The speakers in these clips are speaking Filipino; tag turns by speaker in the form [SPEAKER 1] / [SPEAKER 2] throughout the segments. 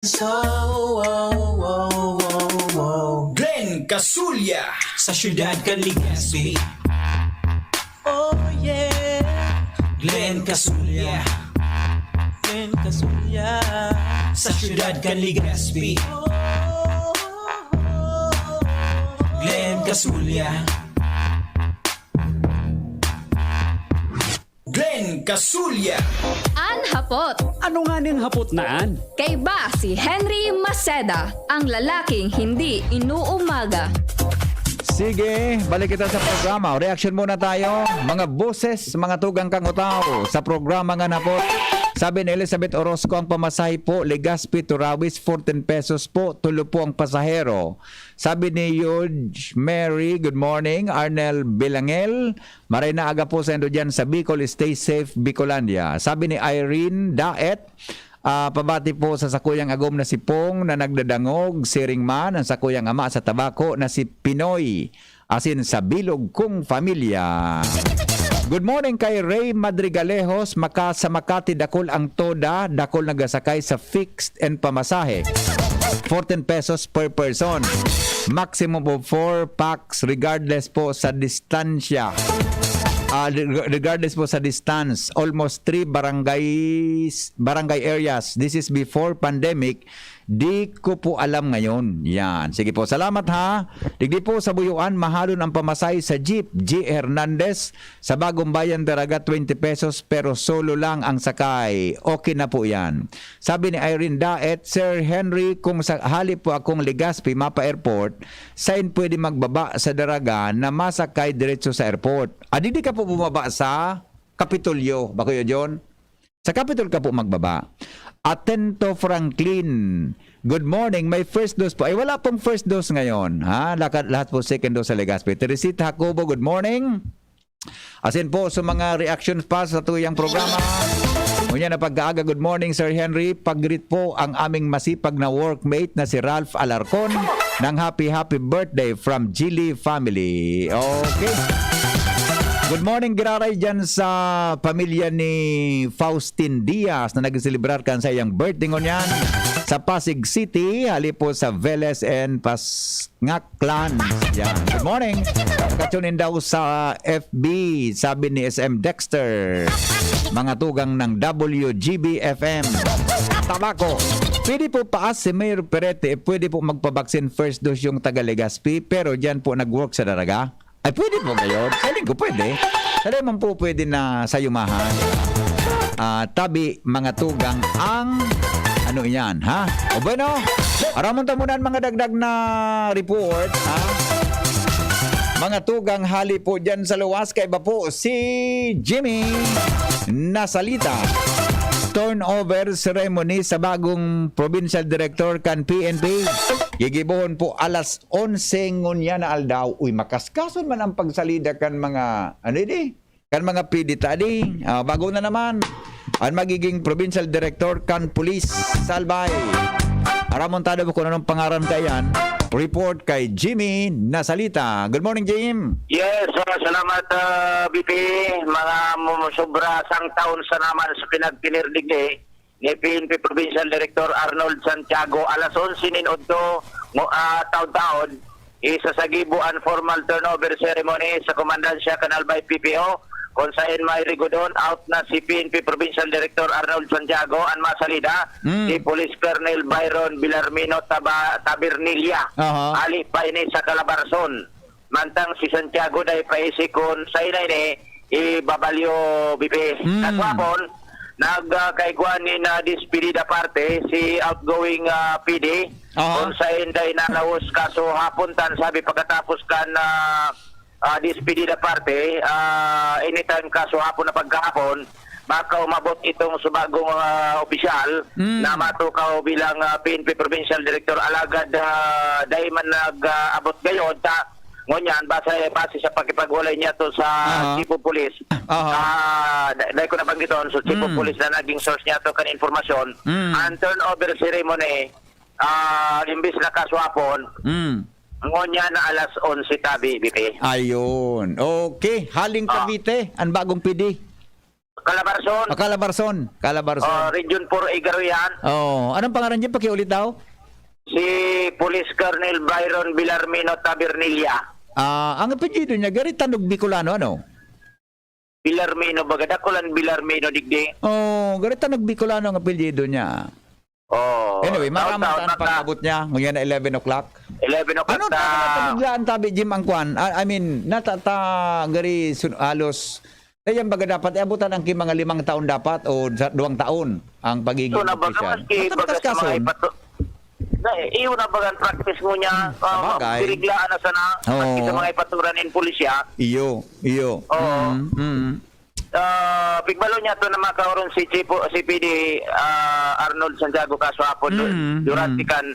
[SPEAKER 1] Glenn Casulya
[SPEAKER 2] Sa syudad ka Legazpi.
[SPEAKER 3] Oh yeah,
[SPEAKER 2] Glenn Casulya.
[SPEAKER 3] Glenn Casulya.
[SPEAKER 2] Sa syudad ka Legazpi. Glenn Casulya.
[SPEAKER 1] Glenn Casulya
[SPEAKER 4] An hapot.
[SPEAKER 5] Ano nga ning hapot naan?
[SPEAKER 4] Kay ba si Henry Maceda, ang lalaking hindi inuumaga.
[SPEAKER 6] Sige, balik kita sa programa. Reaction muna tayo. Mga boses, mga tugang kang utaw sa programa nga na po. Sabi ni Elizabeth Orozco, ang pamasahe po, Legazpi to Rawis, 14 pesos po, tulo po ang pasahero. Sabi ni Yuge Mary, good morning. Arnel Bilangel, maray na aga po sa endo dyan sa Bicol, stay safe, Bicolandia. Sabi ni Irene Daet, pabati po sa sakuyang agom na si Pong na nagdadangog, siring man ang sakuyang ama sa tabako na si Pinoy, asin sa bilog kong pamilya. Good morning kay Ray Madrigalejos, sa Makati dakol ang toda, dakol nagasakay sa fixed and pamasahe. 14 pesos per person. Maximum of 4 packs regardless po sa distansya. Regardless po sa distance, almost 3 barangay areas. This is before pandemic. Di ko po alam ngayon. Yan. Sige po. Salamat ha. Digdi po sa Buyuan, mahalon ang pamasay sa jeep. G. Hernandez sa Bagong Bayan, Daraga, 20 pesos pero solo lang ang sakay. Okay na po yan. Sabi ni Irene Daet, Sir Henry, kung hali po akong Legazpi, Mapa Airport, saan pwede magbaba sa Daraga na masakay diretso sa airport? Di ka po bumaba sa Kapitolyo. Bako yun, John? Sa Capitol ka po magbaba. Atento Franklin, good morning. May first dose po. Ay, wala pong first dose ngayon. Ha? Lahat po second dose sa Legazpi. Teresita Jacobo, good morning. Asin po sa mga reactions pa sa tuyang programa. Ngunyan na pagkaaga, good morning Sir Henry. Pag-greet po ang aming masipag na workmate na si Ralph Alarcon ng happy birthday from Gili family. Okay. Good morning, giraray dyan sa pamilya ni Faustin Diaz na nag-celebrar kan sa iyang birthday ngunyan sa Pasig City, hali po sa Veles and Pasngak Clan. Yan. Good morning. Nakatunin daw sa FB, sabi ni SM Dexter, mga tugang ng WGB FM. Tabako. Pwede po paas si Mayor Perete, pwede po magpabaksin first dose yung taga Legazpi, pero dyan po nag-work sa Daraga. Ay, pwede po ngayon. Saling ko pwede. Saling man po pwede na sayumahan. Tabi, mga tugang ang ano yan, ha? O bueno, aramon tamunan mga dagdag na report, ha? Mga tugang hali po dyan sa luwas. Kaya iba po si Jimmy Nasalita. Turnover ceremony sa bagong provincial director kan PNP. Gigibohon po alas 11 ngunya na aldaw. Uy, makaskason man ang pagsalida kan mga kan mga PD tadi. Bago na naman ang magiging provincial director kan police Salbay. Aramontado ko na ng pangaran kayan. Report kay Jimmy Nasalita. Good morning, Jim.
[SPEAKER 7] Yes, salamat BP. Mga sobra sang taon sa naman sa pinagpinirdig ni PNP Provincial Director Arnold Santiago. Alas 11 ninudto taon-taon isa sa gibuan formal turnover ceremony sa Komandansya Kanalbay PPO kung saan may rigudon out na si PNP Provincial Director Arnold Santiago ang masalida si Police Colonel Byron Villarmino Tabernilia ali pa ini sa Calabarzon mantang si Santiago dahil paisi kung sa inay ni ibabalyo BP at wapon nagkaiguan ni na dispedida parte si outgoing PD kung saan dahil nalawos kaso hapuntan sabi pagkatapos kan dispedida parte anytime kaso hapon na pagkahapon baka umabot itong subagong opisyal na matukaw bilang PNP Provincial Director alagad dahil man nag-abot gayon ngunyan base sa pagkipagulay niya to sa Chief of Police dahil ko nabanggiton so Chief of Police na naging source niya to kan informasyon ang turnover ceremony imbis na kaswapon ngonya na alas 11 tabi, BP.
[SPEAKER 6] Ayun. Okay. Haling Cavite, ang bagong PD.
[SPEAKER 7] Calabarzon,
[SPEAKER 6] Calabarzon.
[SPEAKER 7] Region 4 Igaroyan.
[SPEAKER 6] Oh, anong pangalan niya? Pakiulit daw.
[SPEAKER 7] Si Police Colonel Byron Villarmino Tabernilla.
[SPEAKER 6] Ang apelyido niya, gari Tanog Bicolano, ano?
[SPEAKER 7] Villarmino, bagadakulan Villarmino, digdi.
[SPEAKER 6] Oh, gari Tanog Bicolano ang apelyido niya.
[SPEAKER 7] Oh.
[SPEAKER 6] Anyway, maraming
[SPEAKER 7] taon,
[SPEAKER 6] pag-abot niya. Ngayon na 11 o'clock.
[SPEAKER 7] 11 o'clock
[SPEAKER 6] Ano
[SPEAKER 7] na.
[SPEAKER 6] tanuglaan tabi Jim ang kwan? I mean, natata gari halos ayan baga dapat abutan ang mga 5 taon dapat o 2 taon ang pagiging
[SPEAKER 7] So, nabaga
[SPEAKER 6] opisyal.
[SPEAKER 7] maski baga sa mga ipato. Iyo na baga ang practice mo niya.
[SPEAKER 6] Sabagay.
[SPEAKER 7] Piriglaan na sana. Maski sa mga ipaturan in pulisya.
[SPEAKER 6] Iyo.
[SPEAKER 7] Oo.
[SPEAKER 6] Mm.
[SPEAKER 7] Pigbalo niya to na makaroon si CPD Arnold Santiago kaso hapon durante kan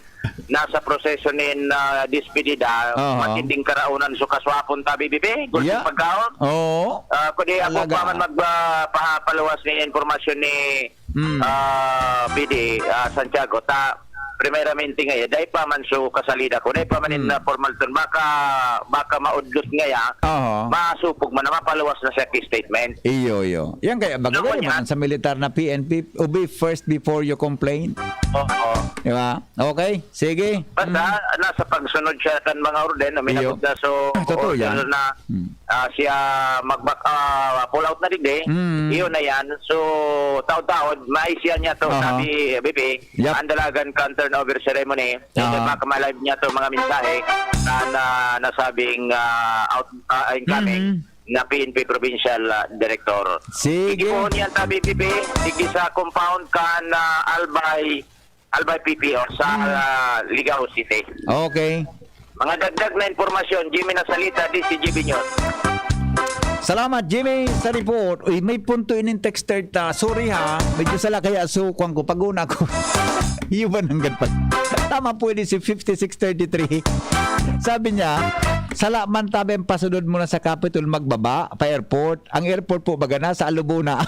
[SPEAKER 7] nasa proseso nin dispedida matinding karaunan so kaso hapon tabi bibi gulong
[SPEAKER 6] Yeah.
[SPEAKER 7] pagkaon.
[SPEAKER 6] Oo.
[SPEAKER 7] Kundi ako
[SPEAKER 6] Talaga.
[SPEAKER 7] pa man magpapaluwas ni informasyon ni PD Santiago ta primeramente ngayon dahil pa man so kasalida ko dahil pa man na formal ton baka maudlos ngaya
[SPEAKER 6] Oo.
[SPEAKER 7] masupog man na mapaluwas na siya key statement.
[SPEAKER 6] Iyo. Yan kaya baga
[SPEAKER 7] Ano
[SPEAKER 6] gari
[SPEAKER 7] yan?
[SPEAKER 6] man sa militar na PNP, obey first before you complain.
[SPEAKER 7] Oo.
[SPEAKER 6] Di ba? Okay, sige.
[SPEAKER 7] Basta nasa pagsunod siya kan mga orden na minabot na so
[SPEAKER 6] Totoo yan.
[SPEAKER 7] order na siya pull out na digdi. Iyon na yan. So taon-taon maisya niya to
[SPEAKER 6] Aha.
[SPEAKER 7] sabi Bibi
[SPEAKER 6] Yep.
[SPEAKER 7] ang dalagan kan turnover ceremony.
[SPEAKER 6] Aha.
[SPEAKER 7] Makamalag niya to mga mensahe na nasabing incoming na PNP Provincial Director.
[SPEAKER 6] Sige.
[SPEAKER 7] Igipoon yan tabi Bibi digi sa compound kan Albay PPO sa Ligao City.
[SPEAKER 6] Okay.
[SPEAKER 7] Mga dagdag na informasyon, Jimmy Nasalita, DCGB News.
[SPEAKER 6] Salamat Jimmy sa report. Uy, may punto inin texter ta. Sorry ha. Medyo sala kaya sukwang ko. Paguna ko. Iwan hanggang pa. Tama po ini si 5633. Sabi niya, sala man tabi pasunod mo na sa Capitol magbaba pa airport. Ang airport po baga na sa Alubuna.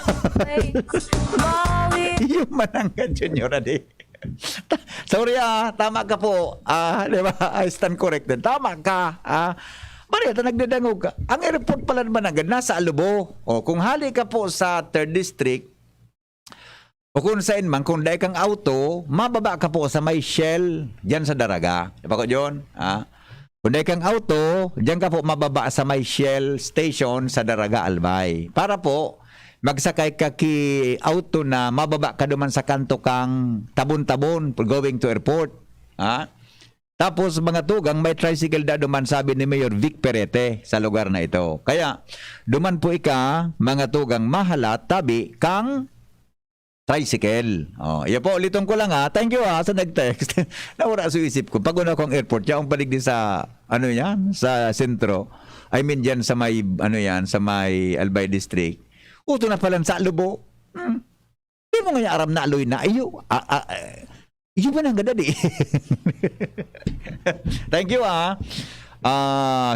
[SPEAKER 6] Iwan hanggang junior adi. Sorry tama ka po. Di ba? I stand corrected. Tama ka. Marita, nagdadangog ka. Ang airport pala naman agad, nasa Alubo. O kung hali ka po sa 3rd District, o kung saan man, kung dahil kang auto, mababa ka po sa may Shell, dyan sa Daraga. Diba ko yun? Kung dahil kang auto, dyan ka po mababa sa may Shell Station sa Daraga, Albay. Para po, magsakay ka ki auto na mababa ka duman sa kanto kang tabon-tabon going to airport. Tapos mga tugang may tricycle da duman sabi ni Mayor Vic Perete sa lugar na ito. Kaya duman po ika mga tugang mahala tabi kang tricycle. Iya po ulitin ko lang Thank you sa nag-text. Nawala sa isip ko pag una kong airport yung palig din sa sa sentro. I mean diyan sa may sa may Albay District. Uto na pala sa Lubo. Di mo nga aram na aloy na iyo. Iyo ba nang gadadi? Thank you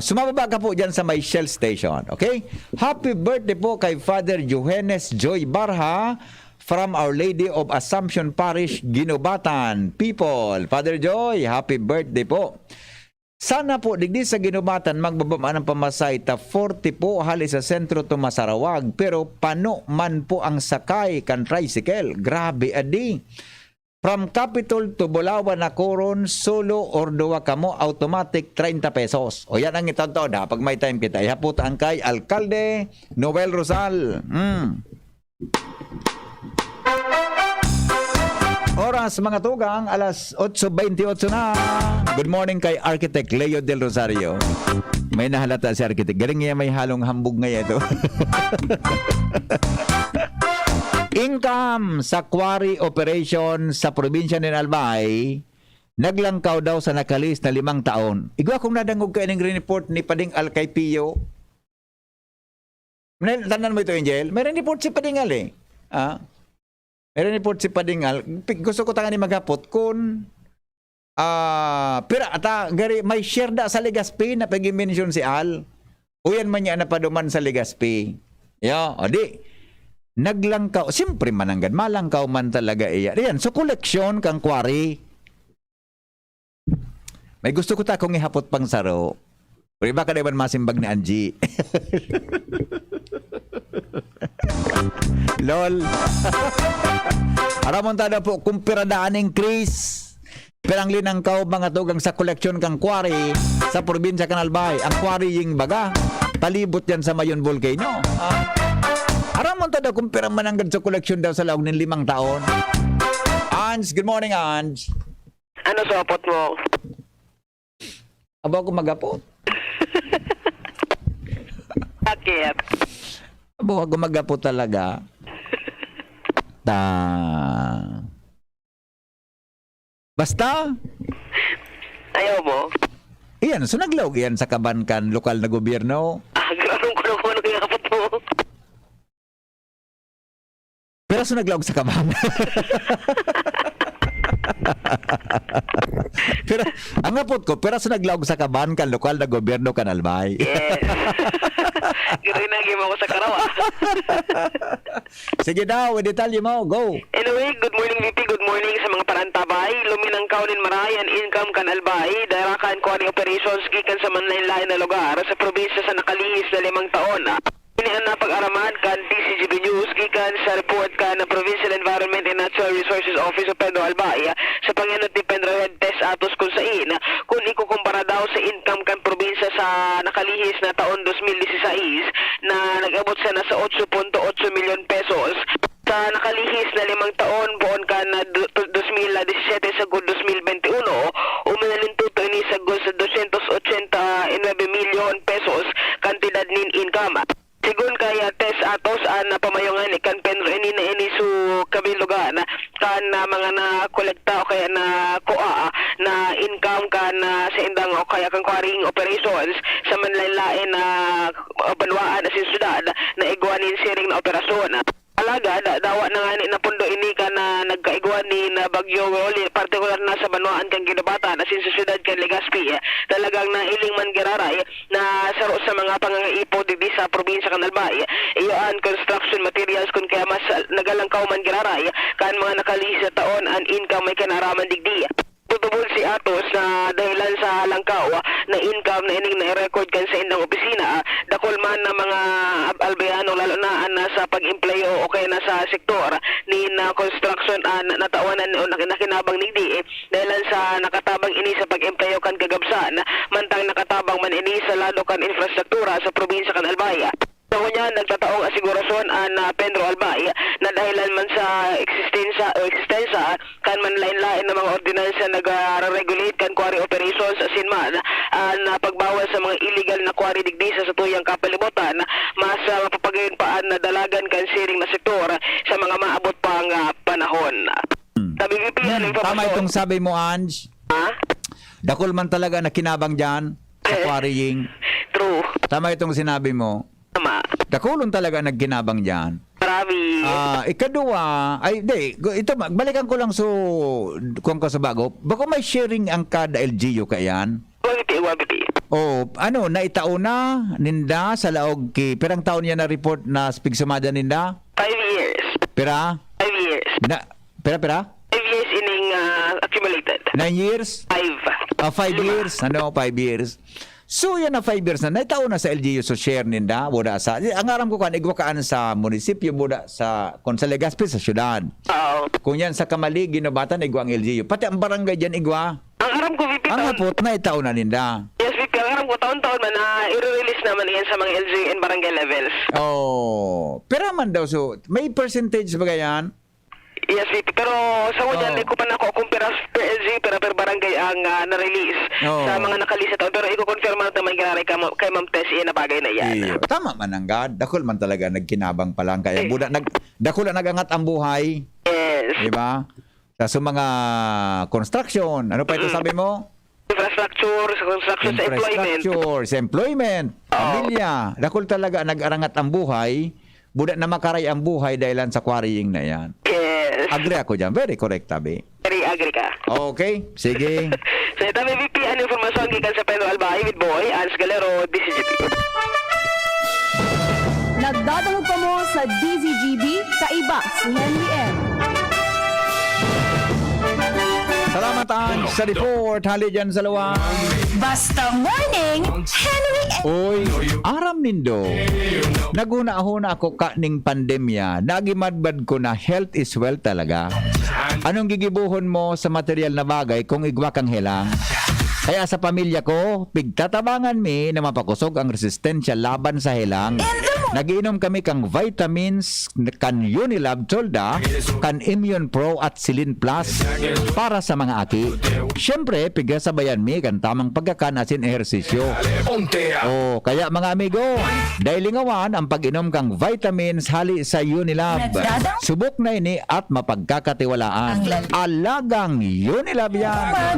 [SPEAKER 6] sumababa ka po dyan sa may Shell Station. Okay? Happy birthday po kay Father Johannes Joy Barha from Our Lady of Assumption Parish, Ginobatan. People, Father Joy, happy birthday po. Sana po digdi sa Ginobatan magbaba ng pamasay ta 40 po hali sa sentro to Masarawag pero pano man po ang sakay kan tricycle. Grabe adi. From Capitol to Bulawan na Coron, solo or duwa kamo, automatic 30 pesos. O yan ang itonto na pag may time kita. Ihaputan kay Alcalde Noel Rosal. Oras mga tugang, alas 8:28 na. Good morning kay Architect Leo Del Rosario. May nahalata si Architect. Galing niya may halong hambog ngayon ito. Income sa quarry operation sa probinsya ng Albay, naglangkaw daw sa nakalis na 5 taon. Igwa kung nadangog ka ng report ni Pading Al kay Pio. Tanan mo ito, Angel? May report si Pading Al May report si Pading Al. Gusto ko tangan ni maghapot kung pira ata gari may share da sa Legazpi na pag-mention si Al. Uyan man niya na paduman sa Legazpi. Di. Naglangkaw, siyempre mananggad, malangkaw man talaga iya. Riyan, so koleksyon kang quarry. May gusto ko ta kung ihapot pang saro. Pero baka naman masimbag ni Angie. Lol. Aramon tada po kumpiradaan ng Chris. Perang linang kao mga tugang sa koleksyon kang quarry sa probinsya kan Albay. Ang quarrying baga, palibot yan sa Mayon Volcano. Aramon tada kumpira mananggad sa koleksyon daw sa laog ng 5 taon. Ange, good morning Ange.
[SPEAKER 8] Ano sa apot mo?
[SPEAKER 6] Abo ako magapot.
[SPEAKER 8] Bakit?
[SPEAKER 6] Abo ako magapot talaga. Basta,
[SPEAKER 8] Ayaw mo?
[SPEAKER 6] iyan, so naglaog yan sa kabankan lokal na gobyerno.
[SPEAKER 8] Gano'n ko naman ang apot mo.
[SPEAKER 6] Pero so naglaog sa kaban. Pero ang apot ko, pero so naglaog sa kabankan lokal na gobyerno kan Albay.
[SPEAKER 8] Yes. Gano'n naging mo ko sa karawa.
[SPEAKER 6] Sige daw, detalye mo, go.
[SPEAKER 8] Anyway, good morning VP, good morning sa mga parantabay. Luminang kaunin marayan income kan Albay. Darakan ko ang operations gikan sa manlain-lain na lugar sa probinsya sa nakalihis na 5 taon. Inian na pag-araman kan TCGB News gikan sa report kan ng Provincial Environment and Natural Resources Office of Pedro Albay sa pangyayari ni Pedro Head Test Atos kung saan kung ikukumpara daw sa income kan probinsya sa nakalihis na taon 2016 na nag-abot sa nasa 8.8 milyon pesos. Sa nakalihis na 5 taon buon ka na 2017 sa 2021, uminalintuto ini sa 289 milyon pesos kantidad nin income. Sigun kaya Tess Atos na pamayungan ikan penro ini na ini su kabilugan kan mga na kolekta o kaya na kuha na income kan sa indang o kaya kang quarrying operations sa manlain na banwaan sa syudad na igwanin siring na operasyon. Alaga, dawa na nga na pundo ini ka na nagkaiguan ni na Bagyo Woli, partikular na sa Banwaan kang Ginabata na sa syudad kang Legazpi. Talagang nailing man giraray na saro sa mga pangangaipo dito sa probinsya kan Albay. Iyoan construction materials kung kaya mas nagalangkaw man giraray kan mga nakalihis na taon ang income may kanaraman digdi. Tutubol si Atos na dahilan sa langkaw na income na ining na-record kan sa indang opisina, dakol man na mga albayano lalo na sa pag-empleyo o kaya na sa sektor ni na construction natawanan o nakinabang nigdi dahilan sa nakatabang ini sa pag-empleyo kan kagabsan, mantang nakatabang man ini sa lalo kan infrastruktura sa probinsya kan Albay. So niya nagtataong asigurasyon na Pedro Albay na dahilan man sa existensya kan man lain-lain na mga ordinansa nag-regulate kan quarry operations asin man na pagbawal sa mga illegal na quarry digdi sa tuyang kapalibutan mas mapapagayon paan na dalagan kan siring na sektor sa mga maabot pang panahon. Sabi VP,
[SPEAKER 6] Tama itong sabi mo, Ange.
[SPEAKER 8] Ha?
[SPEAKER 6] Dakol man talaga na kinabang dyan sa quarrying.
[SPEAKER 8] True.
[SPEAKER 6] Tama itong sinabi mo.
[SPEAKER 8] Tama.
[SPEAKER 6] Dakulon talaga nagkinabang dyan.
[SPEAKER 8] Marami.
[SPEAKER 6] Ikadua, ito, balikan ko lang kung ko sa bago. Bako may sharing ang kada LGU kayan?
[SPEAKER 8] Wabiti.
[SPEAKER 6] Naitauna ninda sa laog perang taon niya na report na spigsumada ninda?
[SPEAKER 8] 5 years.
[SPEAKER 6] Pera?
[SPEAKER 8] 5 years.
[SPEAKER 6] Pera?
[SPEAKER 8] 5 years ining accumulated.
[SPEAKER 6] 9 years?
[SPEAKER 8] 5.
[SPEAKER 6] 5 years? 5 years? So yan na 5 years na naitauna sa LGU so share ninda buda sa ang aram ko kan igwakaan sa munisipyo buda sa kon sa Legazpi sa syudad.
[SPEAKER 8] Oo.
[SPEAKER 6] Kung yan sa Kamali ginabatan igwa ang LGU pati ang barangay diyan igwa.
[SPEAKER 8] Ang aram ko VP
[SPEAKER 6] Ang hapot na itauna ninda.
[SPEAKER 8] Yes VP, ang aram ko taon-taon man na i-release naman yan sa mga LG and barangay levels.
[SPEAKER 6] Oh, pero man daw so may percentage ba yan?
[SPEAKER 8] Yes VP, pero sa kanya ko pa na ako kumpira per LG per barangay ang na-release sa mga nakalisa taon. Pero i-confirm na naman ginaray kay Ma'am Tessie na bagay na yan.
[SPEAKER 6] Iyo. Tama man ang God. Dakol man talaga nagkinabang pa lang kaya buda dakol na nagangat ang buhay.
[SPEAKER 8] Yes.
[SPEAKER 6] Di ba? Sa mga construction, ano pa ito sabi mo?
[SPEAKER 8] Infrastructure, sa construction, sa employment.
[SPEAKER 6] Sa employment, pamilya. Dakol talaga nag-arangat ang buhay. Buda na makaray ang buhay dahilan sa quarrying na yan.
[SPEAKER 8] Yes.
[SPEAKER 6] Agree ako dyan. Very correct, tabi.
[SPEAKER 8] Very agree ka.
[SPEAKER 6] Okay, sige.
[SPEAKER 8] So ito VP, ano informasyon gikan sa Pedro Albay with Boy, Ans Galero, DCGB.
[SPEAKER 9] Nagdadalo pa mo sa DZGB, kaiba si Henry M.
[SPEAKER 6] Salamat Kabanatan sa report. Hali dyan sa luwang.
[SPEAKER 9] Basta Morning, Henry
[SPEAKER 6] Oy, aram nindo. Naguna-huna ako kaning pandemya. Nagimadbad ko na health is wealth talaga. Anong gigibuhon mo sa material na bagay kung igwa kang helang? Kaya sa pamilya ko, pigtatabangan mi na mapakusog ang resistensya laban sa helang. Nagiinom kami kang vitamins, kan Unilab Tolda, kan Immune Pro at Silin Plus para sa mga aki. Siyempre, pigasabayan mi kan tamang pagkakan asin ehersisyo. Oh, kaya mga amigo, dahil lingawan ang pag-inom kang vitamins hali sa Unilab. Subok na ini at mapagkakatiwalaan. Alagang Unilab yan.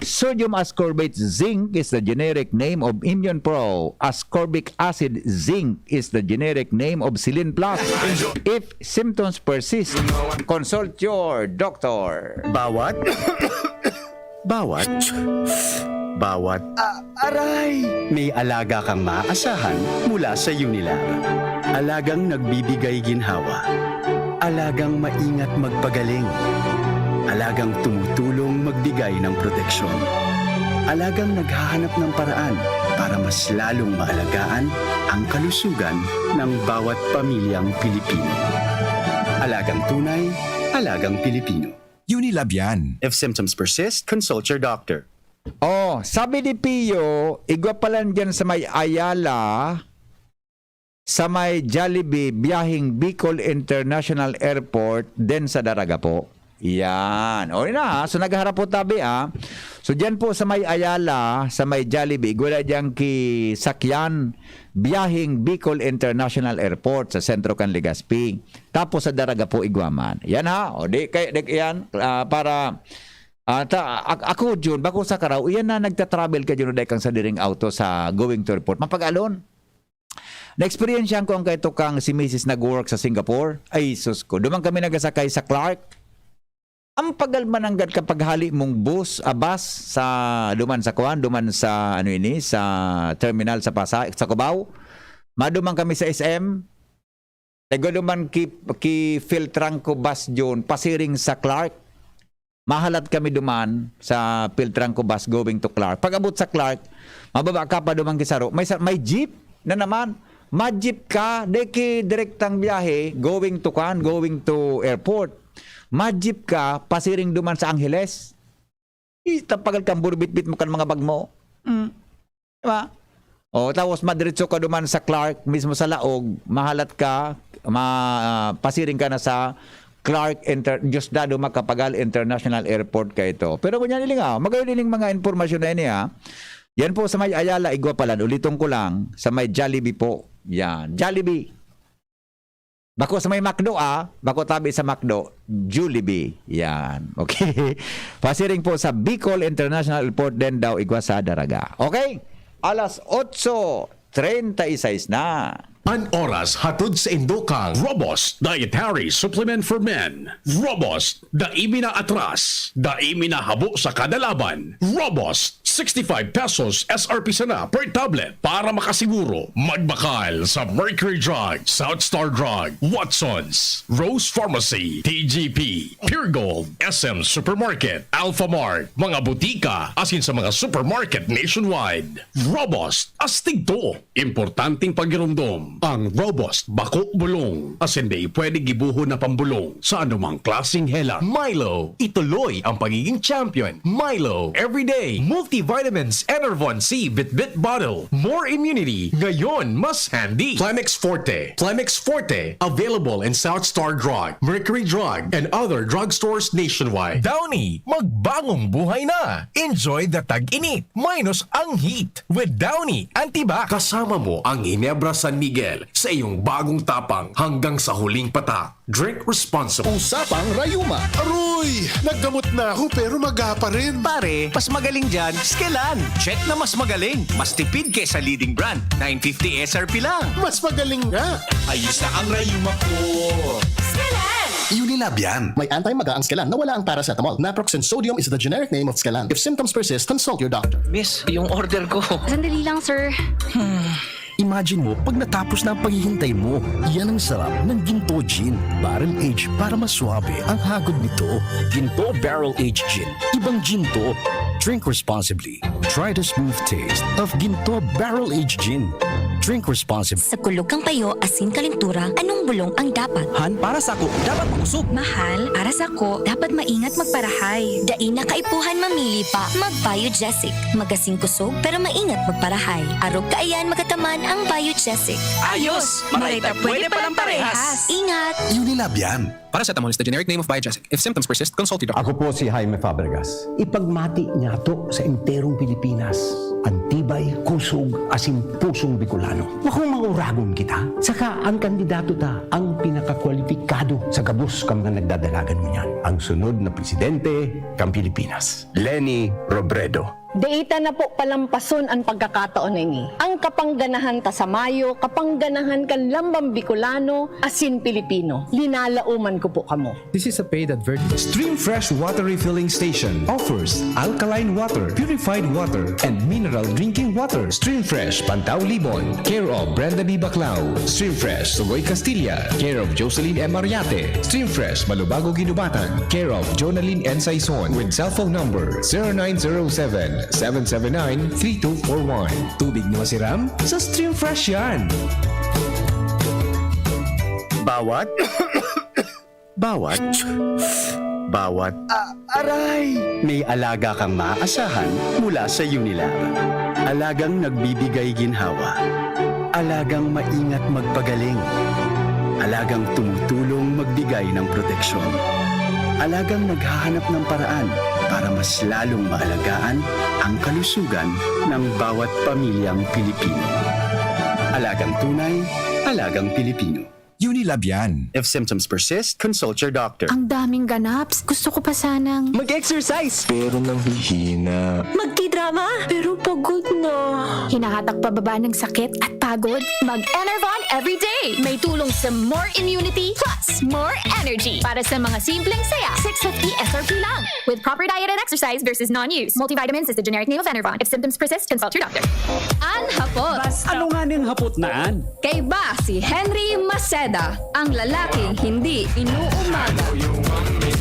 [SPEAKER 6] Sodium ascorbate zinc is the generic name of Immune Pro. Ascorbic acid zinc is the generic name of Silin Plus. If symptoms persist, consult your doctor.
[SPEAKER 10] Bawat aray! May alaga kang maaasahan mula sa Unilab. Alagang nagbibigay ginhawa. Alagang maingat magpagaling. Alagang tumutulong magbigay ng proteksyon. Alagang naghahanap ng paraan para mas lalong maalagaan ang kalusugan ng bawat pamilyang Pilipino. Alagang tunay, alagang Pilipino.
[SPEAKER 11] Unilab yan.
[SPEAKER 10] If symptoms persist, consult your doctor.
[SPEAKER 6] Oh, sabi ni Pio, igwa pala dyan sa may Ayala, sa may Jollibee, biyahing Bicol International Airport, then sa Daraga po. Yan. O na, so nagharap po tabi So dyan po sa may Ayala, sa may Jollibee, igwa dyan ki Sakyan, biyahing Bicol International Airport sa sentro kan Legazpi. Tapos sa Daraga po igwaman. Yan o di yan para ako Jun, bako sa karaw, iyan na nagta-travel ka Jun dahil kang sa diring auto sa going to airport. Mapag-alon. Na-experience ko ang kaito kang si Mrs. nag-work sa Singapore. Ay, sus ko. Dumang kami nagasakay sa Clark. Ang pagalmananggad kapag hali mong bus, sa duman sa Kuan, duman sa sa terminal sa Pasay, sa Cubao. Madumang kami sa SM. Duman ki Filtranco bus Jun, pasiring sa Clark. Mahalat kami duman sa Filtranco bus going to Clark. Pag abot sa Clark, mababa ka pa duman kisaro. May jeep na naman. Ma-jeep ka, deki direktang biyahe going to airport. Ma-jeep ka, pasiring duman sa Angeles. Tapagal kang burbit-bit mo kan mga bag mo. Diba? O, tapos madiretso ka duman sa Clark, mismo sa Laog, mahalat ka, pasiring ka na sa Clark Diosdado Macapagal International Airport ka ito. Pero kung yan iling magayon mga informasyon na ini Yan po sa may Ayala, igwa pala. Ulitong ko lang, sa may Jollibee po. Yan, Jollibee. Bako sa may McDo bako tabi sa McDo, Jollibee. Yan. Okay. Pasiring po sa Bicol International Airport din daw igwa sa Daraga. Okay? Alas 8:36 na.
[SPEAKER 11] An oras hatod sa Indokang Robust Dietary Supplement for Men. Robust, daimi na atras, daimi na habo sa kada laban. Robust, 65 pesos SRP sana per tablet para makasiguro. Magbakal sa Mercury Drug, South Star Drug, Watsons, Rose Pharmacy, TGP, Pure Gold, SM Supermarket, Alpha Mart, mga butika, asin sa mga supermarket nationwide. Robust, astig to. Importanteng pagirumdom. Ang Robust Bako Bulong. As hindi pwede gibuho na pambulong sa anumang klaseng hela.
[SPEAKER 12] Milo, ituloy ang pagiging champion. Milo, everyday, multivitamins, Enervon C Bit-Bit Bottle. More immunity, ngayon mas handy.
[SPEAKER 11] Plemix Forte. Plemix Forte, available in South Star Drug, Mercury Drug, and other drugstores nationwide.
[SPEAKER 12] Downy, magbagong buhay na. Enjoy the tag-init, minus ang heat. With Downy Antibac.
[SPEAKER 11] Kasama mo ang Ginebra San Miguel sa iyong bagong tapang hanggang sa huling patak. Drink responsibly.
[SPEAKER 13] Usapang Rayuma. Aroy! Naggamot na ako pero maga pa rin.
[SPEAKER 14] Pare, mas magaling dyan, Skelan. Check na mas magaling. Mas tipid kaysa leading brand. 950 SRP lang.
[SPEAKER 13] Mas magaling nga.
[SPEAKER 14] Ayos na ang Rayuma ko.
[SPEAKER 9] Skelan!
[SPEAKER 13] Unilab yan. May anti-maga ang Skelan na wala ang paracetamol. Naproxen sodium is the generic name of Skelan. If symptoms persist, consult your doctor.
[SPEAKER 3] Miss, yung order ko.
[SPEAKER 4] Sandali lang, sir.
[SPEAKER 13] Imagine mo, pag natapos na ang paghihintay mo, yan ang sarap ng Ginto Gin. Barrel Age para maswabe ang hagod nito. Ginto Barrel Age Gin. Ibang ginto. Drink responsibly. Try the smooth taste of Ginto Barrel Age Gin. Drink responsibly.
[SPEAKER 9] Sa kulog kang payo, asin kalintura, anong bulong ang dapat?
[SPEAKER 3] Han, para sa ako, dapat mag-usog.
[SPEAKER 9] Mahal, para sa ko, dapat maingat magparahay. Dain na kaipuhan mamili pa, mag-Biogesic. Magasing kusog, pero maingat magparahay. Arog kaayan magataman ang Biogesic.
[SPEAKER 3] Ayos! Marita, pwede palang parehas.
[SPEAKER 9] Ingat!
[SPEAKER 13] Unilab yan.
[SPEAKER 15] Paracetamol is the generic name of Biogesic. If symptoms persist, consult your doctor.
[SPEAKER 16] Ako po si Jaime Fabregas. Ipagmati niya to sa enterong Pilipinas. Antibay, kusog, asin pusong Bicolano. Makong mauragon kita. Saka ang kandidato ta ang pinakakwalipikado sa gabos kam nga nagdadalagan mo niyan. Ang sunod na presidente kang Pilipinas. Leni Robredo.
[SPEAKER 17] Deita na po palampason ang pagkakataon ini. Ang kapangganahan ta sa Mayo, kapangganahan kan lambang Bicolano, asin Pilipino. Linalauman ko po kamo.
[SPEAKER 12] This is a paid advertisement. Stream Fresh Water Refilling Station offers alkaline water, purified water, and mineral drinking water. Stream Fresh, Pantaw Libon, care of Brenda B. Baclao. Stream Fresh, Sugoy Castilla, care of Jocelyn M. Mariate. Stream Fresh, Malubago Ginubatan, care of Jonaline N. Saison, with cellphone number 0907-779-3241. Tubig na masiram? Sa Stream Fresh yan!
[SPEAKER 10] Bawat aray! May alaga kang maaasahan mula sa Unilar. Alagang nagbibigay ginhawa. Alagang maingat magpagaling. Alagang tumutulong magbigay ng proteksyon. Alagang naghahanap ng paraan para mas lalong maalagaan ang kalusugan ng bawat pamilyang Pilipino. Alagang tunay, alagang Pilipino.
[SPEAKER 13] Unilab yan.
[SPEAKER 10] If symptoms persist, consult your doctor.
[SPEAKER 9] Ang daming ganaps. Gusto ko pa sanang
[SPEAKER 3] Mag-exercise!
[SPEAKER 12] Pero nang hihina.
[SPEAKER 9] magti-drama, pero pagod na. Hinahatak pababa ng sakit at pagod? Mag-Enervon everyday. May tulong sa more immunity plus more energy. Para sa mga simpleng saya, 650 SRP lang. With proper diet and exercise versus non-use. Multivitamins is the generic name of Enervon. If symptoms persist, consult your doctor.
[SPEAKER 4] Ang hapot.
[SPEAKER 5] Ano nga ning hapot naan?
[SPEAKER 4] Kay ba si Henry Maceda, ang lalaking hindi inuumaga.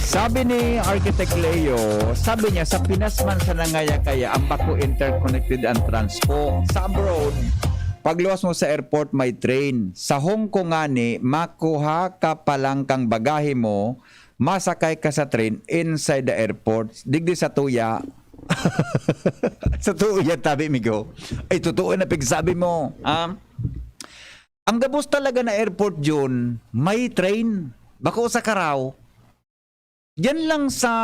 [SPEAKER 6] Sabi ni Architect Leo, sabi niya sa Pinas man sa nangaya kaya ang bako interconnected ang transpo. Sa abroad, pagluwas mo sa airport may train. Sa Hong Kong ngani, makuha ka pa lang kang bagahe mo, masakay ka sa train inside the airport, digdi sa tuya. Sa tuya tabi migo. Ay totoo na pigsabi mo. Ang gabos talaga na airport yun, may train. Bako sa Karaw. Yan lang sa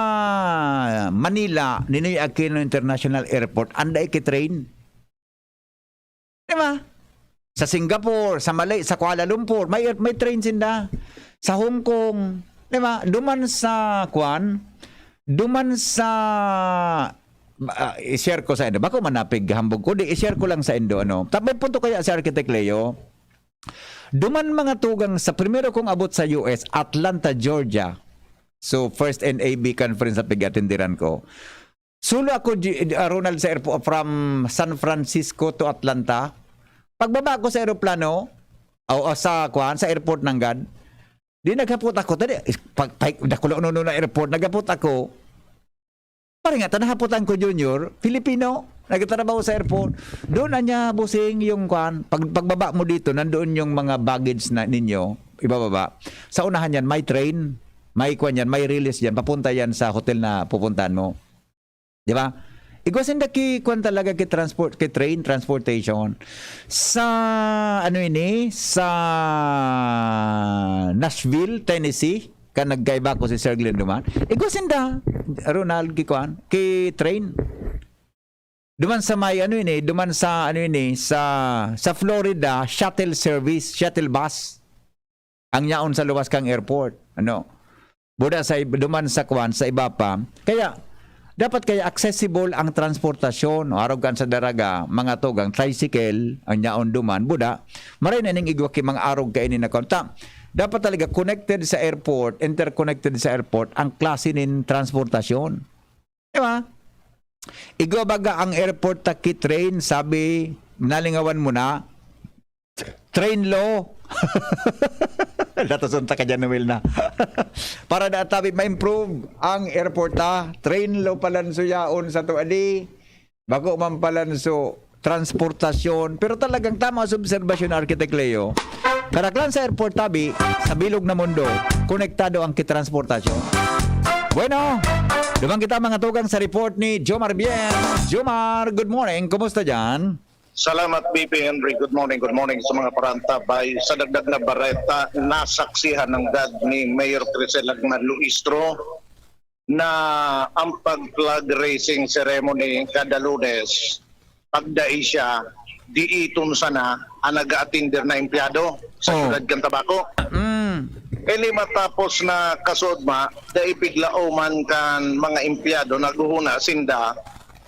[SPEAKER 6] Manila, Ninoy Aquino International Airport, anday ki-train. Diba? Sa Singapore, sa Malay, sa Kuala Lumpur, may train sinda. Sa Hong Kong, diba? Duman sa i-share ko sa Indo. Bako manapig hambog ko, i-share ko lang sa Indo. Tapos punto kaya si Architect Leo, duman mga tugang sa primero kong abot sa US, Atlanta, Georgia. So, first NAB conference na pig-atendiran ko. Sulo ako, Ronald, sa airport from San Francisco to Atlanta. Pagbaba ko sa aeroplano, sa airport ng GAD, di naghapot ako. Dakulo na airport, naghapot ako. Parang nga, nahapotan ko junior, Filipino, nagtatrabaho sa airport. Doon na niya busing yung pagbaba mo dito, nandoon yung mga baggage na ninyo, ibababa. Sa unahan yan, may train, may yan, may release yan, papunta yan sa hotel na pupuntahan mo. Di ba? Igwasin na talaga train, transportation. Sa, sa Nashville, Tennessee, nagkaiba ko si Sir Glenn Duman. Igwasin da, Ronald, ki train. Duman sa may duman sa sa Florida, shuttle service, shuttle bus. Ang yaon sa luwas kang airport. Buda sa duman sa sa iba pa. Kaya dapat kaya accessible ang transportasyon, arog kan sa daraga, mga tugang tricycle, ang yaon duman, buda. Maray na ning igwa ki mga arog kainin na konta. Dapat talaga connected sa airport, interconnected sa airport ang klase nin transportasyon. Diba? Igwa baga ang airport taki train, sabi, nalingawan mo na, train law. Natasunta ka dyan, Noel, na. Para na tabi ma-improve ang airport, train law palanso yaon sa tuadi. Bago man palanso transportasyon. Pero talagang tama sa obserbasyon, Architect Leo. Karaklan sa airport, tabi, sa bilog na mundo, konektado ang kitransportasyon. Bueno, dumang kita mga tugang sa report ni Jomar Bien. Jomar, good morning. Kumusta dyan?
[SPEAKER 18] Salamat, BP Henry. Good morning sa mga parantabay. Sa dagdag na bareta, nasaksihan ng dad ni Mayor Crisel Agman Luistro na ang pag-flag raising ceremony kada Lunes, pagdai siya, diiton sana ang nag-atinder na empleyado sa Siyudad Cantabaco. Eli matapos na kasodma, daipiglaoman kan mga empleyado naghuhuna sinda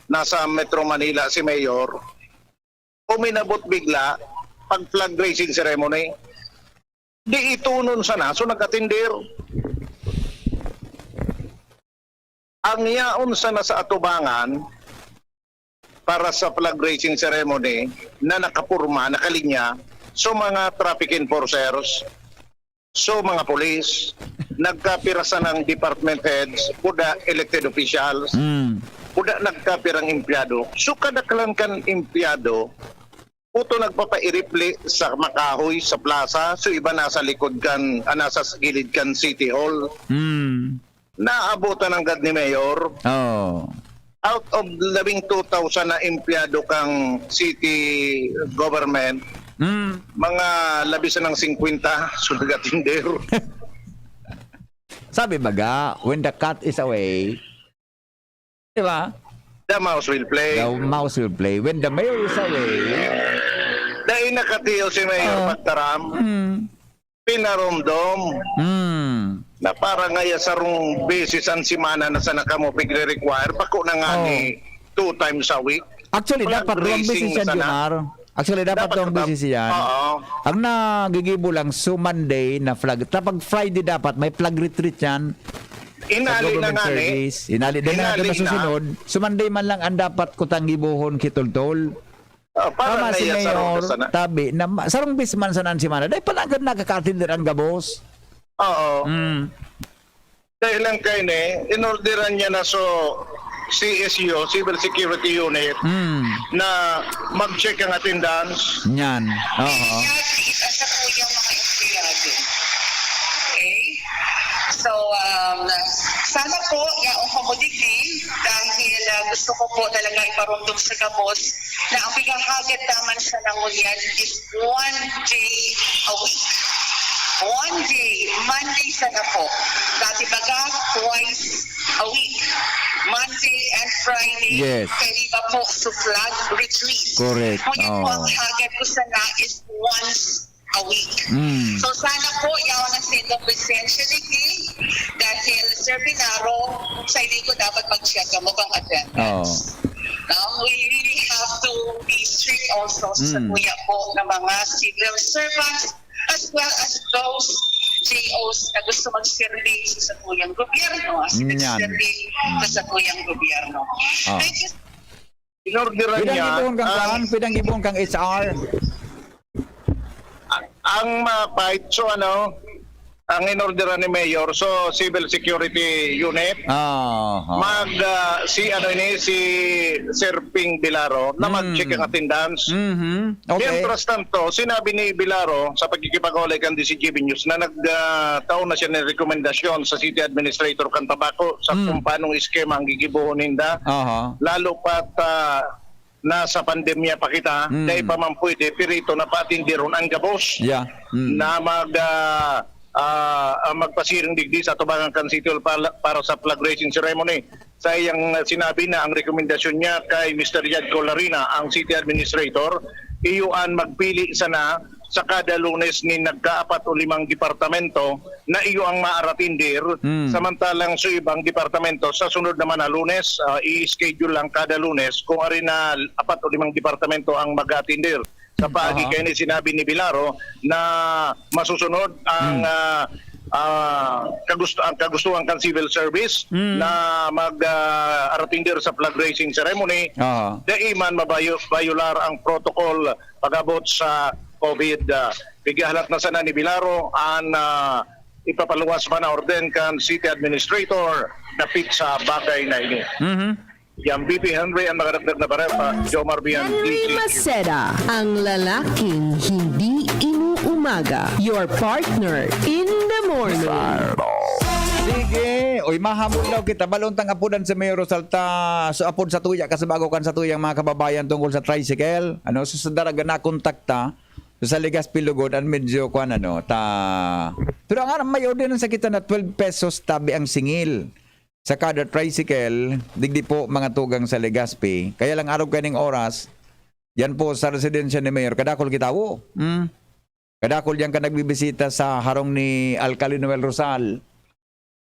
[SPEAKER 18] nasa Metro Manila si Mayor. Uminabot bigla pag flag raising ceremony. Di itunon sana, so nag-atindir. Ang yaon sana sa atubangan para sa flag raising ceremony na nakapurma, nakalinya, so mga traffic enforcers, so mga police, nagkapirasa ng department heads, kuda elected officials, kuda nagkapirang empleyado. So kadaklan kan empleyado, puto nagpapairipli sa makahoy sa plaza, so iba nasa likod kan, nasa gilid kan City Hall. Naabutan ng gad ni Mayor. Out of 12,000 na empleyado kang city government, mga labisan ng 50 so nagatindir.
[SPEAKER 6] Sabi baga, when the cat is away, di ba?
[SPEAKER 18] The mouse will play.
[SPEAKER 6] The mouse will play. When the mayor is away,
[SPEAKER 18] dahil nakatiyo si Mayor Pagtaram, pinaromdom, na para ngaya sarong beses ang simana na sa nakamo pigre-require, bako na nga ni 2 times a week.
[SPEAKER 6] Actually, dapat wrong beses yan, Jomar. Actually, dapat wrong beses yan. Ang nagigibo lang, so Monday na flag. Tapos Friday dapat, may flag retreat yan.
[SPEAKER 18] Inali na nga ni.
[SPEAKER 6] Inali din na natin susunod. So Monday man lang ang dapat kutang gibuhon kitultol.
[SPEAKER 18] Para
[SPEAKER 6] si Mayor, tabi, na sarong bisman sa nansimana. Dahil pala agad nakakatindir ang gabos.
[SPEAKER 18] Oo. Dahil lang kayo inorderan niya na so CSU, Civil Security Unit, na mag-check ang attendance.
[SPEAKER 6] Yan. Oo.
[SPEAKER 19] Sa kuyang mga empleyado. Okay? So, sana po, yaong komoditi, dahil gusto ko po talaga iparundong sa kabos na ang bigahagad naman sa nangunyan is 1 day a week. 1 day, Monday sana po. Dati baga, twice a week. Monday and Friday.
[SPEAKER 6] Yes.
[SPEAKER 19] Pwede ba po sa flag retreat?
[SPEAKER 6] Correct.
[SPEAKER 19] Ngunit po ang hagad ko sana is once a week. So sana po, yawan ang state of essentiality dahil Sir Binaro, sa hindi ko dapat mag-check ang mukhang attendance. We really have to be strict also sa kuya po ng mga civil servants as well as those JOs na gusto mag-serve sa kuyang gobyerno. As nag-serve sa kuyang gobyerno. Thank you.
[SPEAKER 18] Inorderan niya.
[SPEAKER 6] Pidang ibon kang HR.
[SPEAKER 18] Ang mapait, so ang inorderan ni Mayor, so Civil Security Unit, si Sir Ping Bilaro na mag-check ang attendance. Mientras tanto, sinabi ni Bilaro sa pagkikipag-ulikan di si GB News na nagtaon na siya ng rekomendasyon sa City Administrator Cantabaco sa kung paanong iskema ang gigibuhon ninda. Lalo pat nasa pandemya pa kita, dahil pa man pwede, pero ito na patindiron ang gabos na magpasiring digdi sa tubangan kan City Hall para sa flag raising ceremony. Sa iyang sinabi na ang rekomendasyon niya kay Mr. Yad Colarina, ang City Administrator, iyuan magpili sana sa kada Lunes ni nagka-4 o 5 departamento na iyo ang maaratindir, samantalang sa ibang departamento sa sunod naman na Lunes, i-schedule lang kada Lunes kung ari na 4 o 5 departamento ang mag-atindir. Sa paagi kaya ni sinabi ni Bilaro na masusunod ang kagustuhan kan civil service na mag-aratindir sa flag raising ceremony. Daiman mabayular ang protocol pag-abot sa COVID. Bigyahalat na sana ni Bilaro ang ipapaluwas pa na orden kan City Administrator dapit sa bagay na ini. Yang BP Henry ang nakadagdag na parepa, Jomar Bian.
[SPEAKER 17] Henry Maceda, ang lalaking hindi inuumaga. Your partner in the morning.
[SPEAKER 6] Sige, oy mahamon daw kita balontang apudan sa Mayor Rosalta so apod sa tuya kasi bago kan sa tuyang mga kababayan tungkol sa tricycle. Ano so sa daraga na kontakta so, sa Legazpi Lugod ang medyo kuan ano ta. Pero ang may ordinance sa kita na 12 pesos tabi ang singil sa kada tricycle, digdi po mga tugang sa Legazpi. Kaya lang araw kaning oras, yan po sa residensya ni Mayor. Kadakol kitawo. Kadakol yan ka nagbibisita sa harong ni Alcalde Noel Rosal.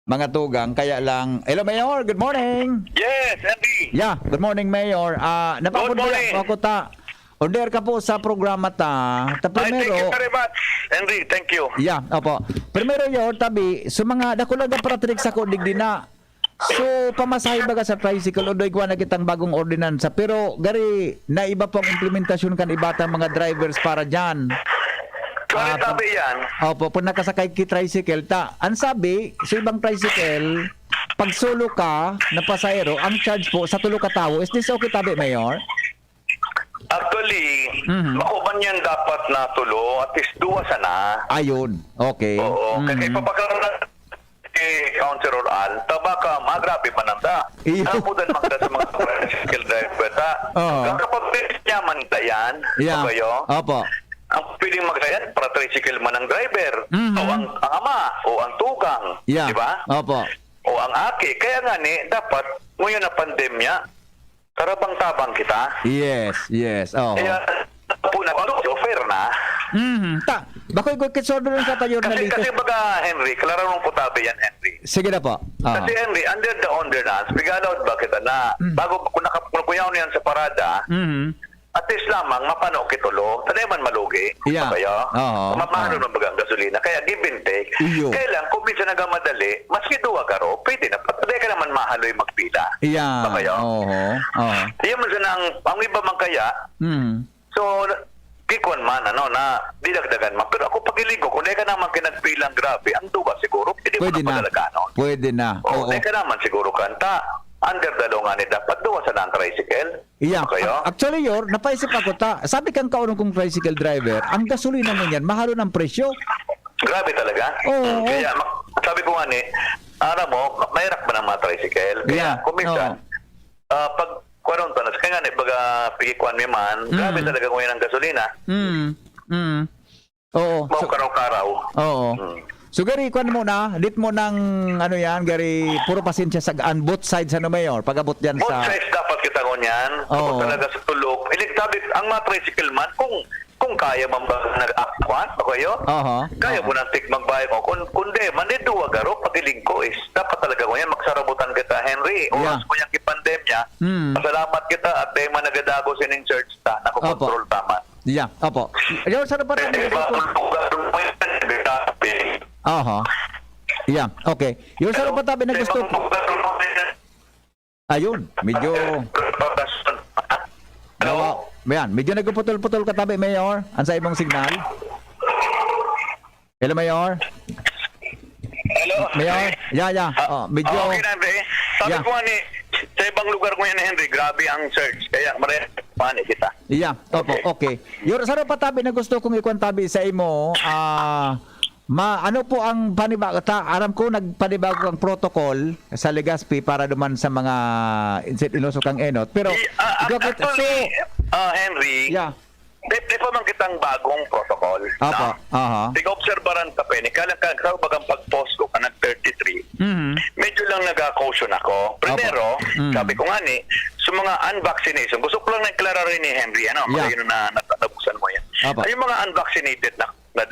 [SPEAKER 6] Mga tugang, kaya lang... Hello, Mayor. Good morning.
[SPEAKER 7] Yes, Andy.
[SPEAKER 6] Yeah, good morning, Mayor. Napapod mo ako ta. Order ka po sa programa ta. Primero,
[SPEAKER 7] thank you very much, Henry. Thank you.
[SPEAKER 6] Yeah, opo. Primero yun, tabi, so mga dakulaga para tricks ako digdi na. So, pamasahe baga sa tricycle o doy ko na kitang bagong ordinansa. Pero, gari, na iba pong implementasyon kan ibata mga drivers para dyan.
[SPEAKER 7] Sabi yan.
[SPEAKER 6] Opo, pag nakasakay ki tricycle, ang sabi, sa ibang tricycle, pag solo ka na pasahero, ang charge po sa tulo ka tao. Is this okay, tabi, Mayor?
[SPEAKER 7] Actually, makuban yan dapat na tulo, at least duwa sana.
[SPEAKER 6] Ayun, okay.
[SPEAKER 7] Oo, kasi papakaroon na Councilor Al, tabaka magrabe pa nanda. Ang mudan magda sa mga tricycle driver ta. Kapag niya man yan,
[SPEAKER 6] Opo.
[SPEAKER 7] ang pwedeng magsayan para tricycle man ang driver, o ang ama, o ang tugang, di ba?
[SPEAKER 6] Opo.
[SPEAKER 7] O ang aki. Kaya nga dapat, ngayon na pandemya, karabang-tabang kita.
[SPEAKER 6] Yes. Oh.
[SPEAKER 7] Kaya, puna, offer na.
[SPEAKER 6] Bakoy ko kitsordo rin sa tayo na dito.
[SPEAKER 7] Kasi baga, Henry, klararong ko tabi yan, Henry.
[SPEAKER 6] Sige na po.
[SPEAKER 7] Kasi Henry, under the ordinance, bigalaw ba kita na, bago kung nakakuyaw niyan sa parada, at least lamang mapano kitulo, tanay man malugi. Kaya, mapano ng bagang gasolina. Kaya give and take. Kaya lang, kung minsan nagamadali, maski duwa karo, pwede na. Patay ka naman mahaloy magpila. Kaya, Iyan man sana ang iba man kaya, so, kikon man, na didagdagan man. Pero ako pagiligo, kung di ka naman kinagpilang grabe, ang duwa siguro, hindi mo na padalaganon.
[SPEAKER 6] Pwede na.
[SPEAKER 7] O, di ka naman siguro kanta. Under the law nga dapat duwa sa ng tricycle.
[SPEAKER 6] Actually, napaisip ako sabi kang kaunong kong tricycle driver, ang gasolina mo yan, mahalo ng presyo.
[SPEAKER 7] Grabe talaga. Kaya, sabi ko nga alam mo, mahirap ba ng mga tricycle? Kaya, kung minsan, pag kwaron tanas, kaya nga baga pigikuan mi man, grabe talaga kung yan ang gasolina.
[SPEAKER 6] Oo.
[SPEAKER 7] Karaw-karaw.
[SPEAKER 6] Oo. So gari, kuan mo na, dit mo ng gari, puro pasensya sa both sides Mayor, pag-abot dyan
[SPEAKER 7] both
[SPEAKER 6] sa...
[SPEAKER 7] Both sides dapat kita ko niyan, kapag talaga sa tulog. Iligtabit, ang mga tricycle man, kung kaya man ba nag-akwan, kaya mo nang tikmagbayad mo. Kung di, maniduwa garo, pag-iling ko dapat talaga ko yan, magsarabutan kita, Henry. Oras ko yung kipandemya, masalamat kita at di man nagadago sining church nakukontrol tama.
[SPEAKER 6] Opo. Yung sarap pa rin. Okay. Yung sarap pa tabi na gusto. Ayun, medyo... medyo nagputol-putol ka tabi, Mayor. Ang sa ibang signal. Hello, Mayor.
[SPEAKER 7] Hello.
[SPEAKER 6] Mayor. Medyo...
[SPEAKER 7] Okay na, Henry. Sabi ko sa ibang lugar ko yan, Henry, grabe ang search. Kaya marami kita.
[SPEAKER 6] Opo, okay. Yung sarap pa tabi na gusto kong ikuan tabi sa imo, ano po ang panibago? Aram ko nagpanibago ang protocol sa Legazpi para duman sa mga inusok ang enot. Pero
[SPEAKER 7] actually, Henry, di pa man kitang bagong protocol. Tig-obserbaran ka pa. Kala bagang pag-post ko ka nag-33. Medyo lang nag-caution ako. Primero, sabi ko nga sa mga unvaccination, gusto ko lang na-iklara rin ni Henry, yun na nabuksan mo yan. Ay, yung mga unvaccinated na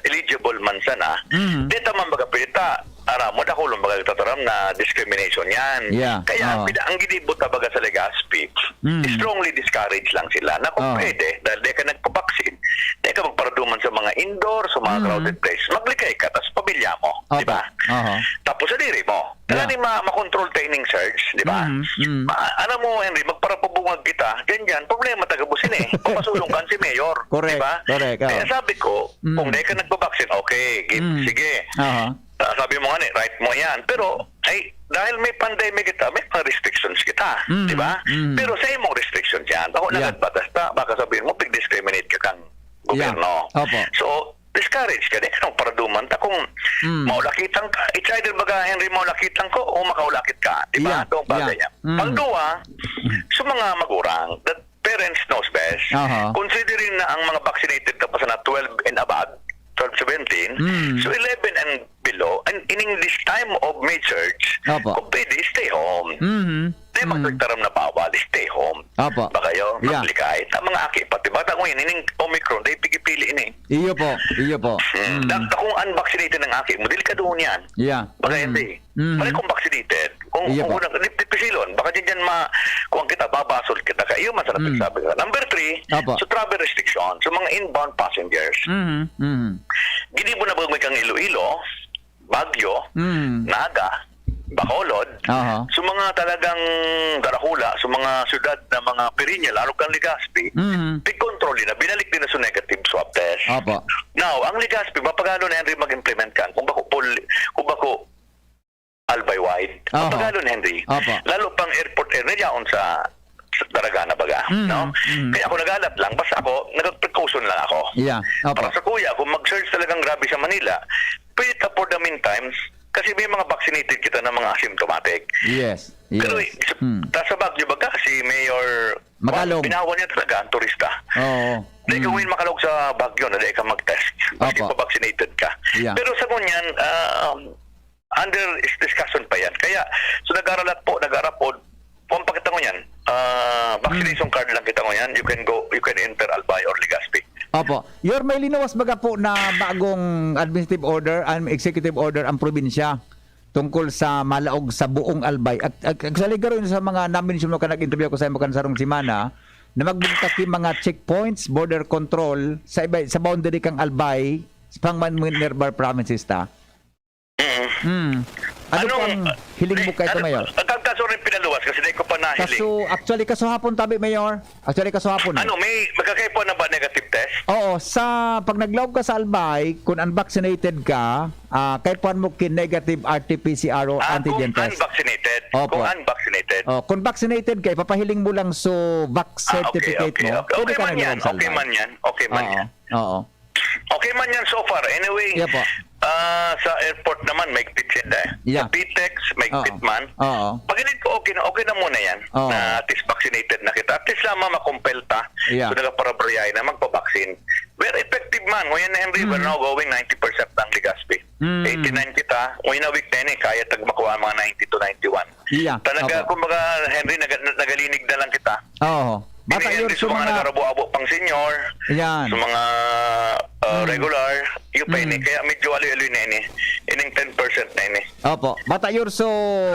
[SPEAKER 7] eligible man sana, dito man baga pilita, mo dakulong baga tataram na discrimination yan. Kaya ang gidibot baga sa Legazpi, strongly discourage lang sila na kung pwede, dahil di ka nagpabaksin, di ka magparaduman sa mga indoor, sa mga crowded place, maglikay ka, tapos pamilya mo, di ba? Tapos sa diri mo, kaya makontrol training search, di ba? Ano mo, Henry, magparapabungan bungag kita, ganyan, problema taga-busin eh. Papasulungkan si Mayor.
[SPEAKER 6] Correct,
[SPEAKER 7] Diba?
[SPEAKER 6] correct,
[SPEAKER 7] Kaya sabi ko, kung di ka nagbabaksin, okay, sige. Sabi mo nga right mo yan. Pero, ay, dahil may pandemic kita, may mga restrictions kita. Diba? Pero sa imong restrictions yan, ako nagbatas na, baka sabihin mo, pig-discriminate ka kang gobyerno. So, discourage ka din kung paraduman ta kung maulakitan ka. It's either baga Henry maulakitan ko o makaulakit ka. Diba? Doon bagay niya. Pangduwa, sa mga magurang, that parents knows best, considering na ang mga vaccinated ka pa na 12 and above, 12, 17, so 11 and below, and in this time of May Church, kung pwede, stay home. Di magtagtaram na bawal, stay home. Ba kayo? Maglikay. Ang mga aki, pati bata ko yun, ining Omicron, dahil pigipili ini.
[SPEAKER 6] Iyo po.
[SPEAKER 7] Dakta kung unvaccinated ng aki, model ka doon yan. Baka hindi. Balik kung vaccinated, kung unang pisilon, baka dyan kung kita, babasol kita ka. Iyo masarap sabi ka. Number 3, so travel restriction, so mga inbound passengers. Gini mo na ba may kang Iloilo, Baguio, Naga, Bacolod, so mga talagang Darahula, so mga syudad na mga Perinya, lalo kang Legazpi, pig-control na, binalik din na sa negative swab test. Now, ang Legazpi, mapagalo na Henry mag-implement kan, kung bako albay-wide, mapagalo na Henry, lalo pang airport area yaon sa Daragana baga, no? Kaya ako nagalat lang, basta ako, nag-precaution lang ako. Para sa kuya, kung mag-search talagang grabe sa Manila, pwede ka for the meantime, kasi may mga vaccinated kita ng mga asymptomatic.
[SPEAKER 6] Yes.
[SPEAKER 7] Pero sa Baguio baga, si Mayor
[SPEAKER 6] Magalog,
[SPEAKER 7] binawan niya talaga ang turista. Dahil gawin makalog sa Baguio na dahil ka mag-test. Kasi pa-vaccinated ka. Pero sa kunyan, under discussion pa yan. Kaya, so nag-aralat po, kung pakita ko yan, vaccination card lang kita ko yan, you can enter Albay or Legazpi.
[SPEAKER 6] Yor, may linawas baga po na bagong administrative order, executive order ang probinsya tungkol sa malaog sa buong Albay. At actually, garo sa mga namin siya ka nag-interview ko sa mga sarong simana, na magbuntas yung mga checkpoints, border control sa boundary kang Albay, sa pang-Minerval provinces ta. Ano pang hiling mo kayo, Mayor?
[SPEAKER 7] Kaso rin pinaluwas kasi di ko pa nahiling.
[SPEAKER 6] Actually, kaso hapon tabi, Mayor.
[SPEAKER 7] May magkakaipo na ba negative test?
[SPEAKER 6] Oo, pag naglaog ka sa Albay, kung unvaccinated ka, kaipuan mo kin-negative RT-PCR o antigen test.
[SPEAKER 7] Kung unvaccinated.
[SPEAKER 6] Kung vaccinated ka, ipapahiling mo lang vax certificate mo.
[SPEAKER 7] Okay man yan. Okay man yan so far. Anyway, sa airport naman, may pitchin sa PTEX, may pitman. Pag-init ko, okay na muna yan. Na at least vaccinated na kita. At least naman makumpelta. So nagaparabriyay na magpabaksin. Very effective man. Ngayon na Henry, we're now going 90% ng Legazpi. 89 kita. Ngayon na week na yun kaya makuha mga 90 to 91. Talaga, kumbaga, Henry, nagalinig na lang kita.
[SPEAKER 6] Bata yun
[SPEAKER 7] sa mga nagarabo-abo pang senior, sa mga regular, yung pa ini, kaya medyo aloy-aloy na ini. Ining 10% na ini.
[SPEAKER 6] Bata yun, so